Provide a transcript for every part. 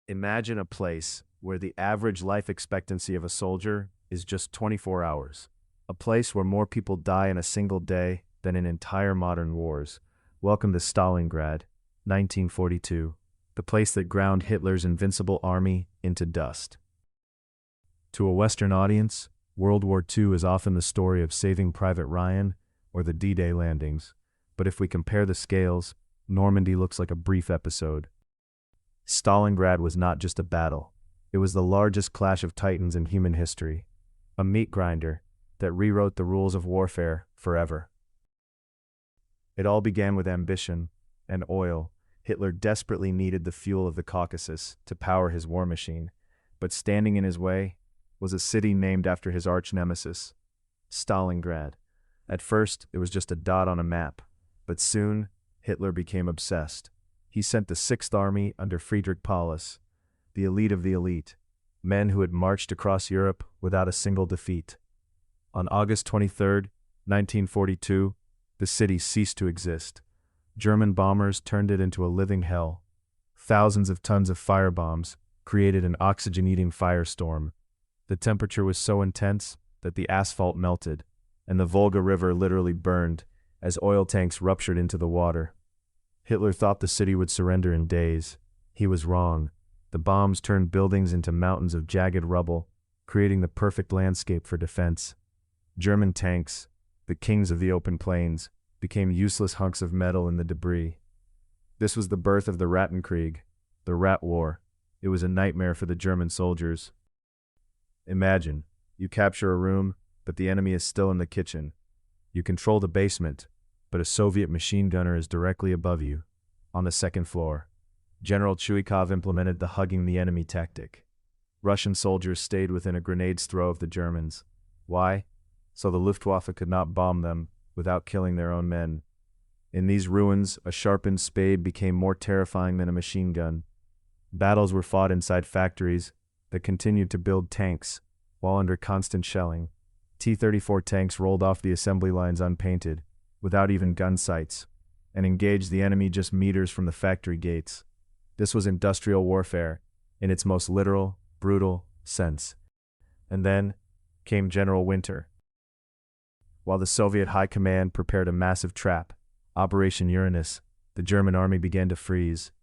Imagine a place where the average life expectancy of a soldier is just 24 hours. A place where more people die in a single day than in entire modern wars. Welcome to Stalingrad, 1942, the place that ground Hitler's invincible army into dust. To a Western audience, World War II is often the story of Saving Private Ryan or the D-Day landings. But if we compare the scales, Normandy looks like a brief episode. Stalingrad was not just a battle. It was the largest clash of titans in human history. A meat grinder that rewrote the rules of warfare forever. It all began with ambition and oil. Hitler desperately needed the fuel of the Caucasus to power his war machine, but standing in his way was a city named after his arch-nemesis, Stalingrad. At first, it was just a dot on a map, but soon, Hitler became obsessed. He sent the Sixth Army under Friedrich Paulus, the elite of the elite, men who had marched across Europe without a single defeat. On August 23, 1942, the city ceased to exist. German bombers turned it into a living hell. Thousands of tons of firebombs created an oxygen-eating firestorm. The temperature was so intense that the asphalt melted, and the Volga River literally burned as oil tanks ruptured into the water. Hitler thought the city would surrender in days. He was wrong. The bombs turned buildings into mountains of jagged rubble, creating the perfect landscape for defense. German tanks, the kings of the open plains, became useless hunks of metal in the debris. This was the birth of the Rattenkrieg, the Rat War. It was a nightmare for the German soldiers. Imagine, you capture a room, but the enemy is still in the kitchen. You control the basement, but a Soviet machine gunner is directly above you, on the second floor. General Chuikov implemented the hugging the enemy tactic. Russian soldiers stayed within a grenade's throw of the Germans. Why? So the Luftwaffe could not bomb them without killing their own men. In these ruins, a sharpened spade became more terrifying than a machine gun. Battles were fought inside factories that continued to build tanks, while under constant shelling. T-34 tanks rolled off the assembly lines unpainted, without even gun sights, and engaged the enemy just meters from the factory gates. This was industrial warfare, in its most literal, brutal sense. And then came General Winter. While the Soviet High Command prepared a massive trap, Operation Uranus, the German army began to freeze.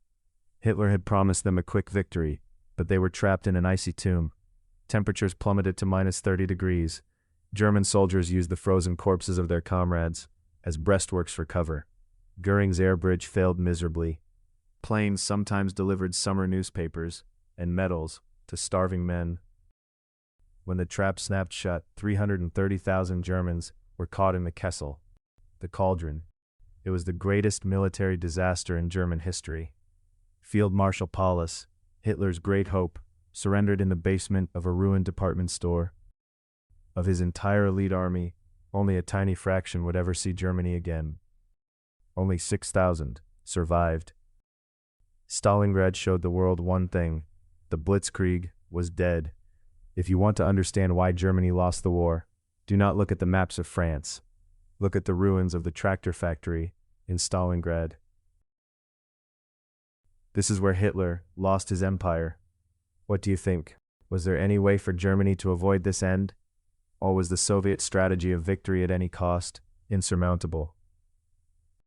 Hitler had promised them a quick victory, but they were trapped in an icy tomb. Temperatures plummeted to -30 degrees. German soldiers used the frozen corpses of their comrades as breastworks for cover. Goering's air bridge failed miserably. Planes sometimes delivered summer newspapers and medals to starving men. When the trap snapped shut, 330,000 Germans were caught in the Kessel, the cauldron. It was the greatest military disaster in German history. Field Marshal Paulus, Hitler's great hope, surrendered in the basement of a ruined department store. Of his entire elite army, only a tiny fraction would ever see Germany again. Only 6,000 survived. Stalingrad showed the world one thing: the Blitzkrieg was dead. If you want to understand why Germany lost the war, do not look at the maps of France. Look at the ruins of the tractor factory in Stalingrad. This is where Hitler lost his empire. What do you think? Was there any way for Germany to avoid this end? Or was the Soviet strategy of victory at any cost insurmountable?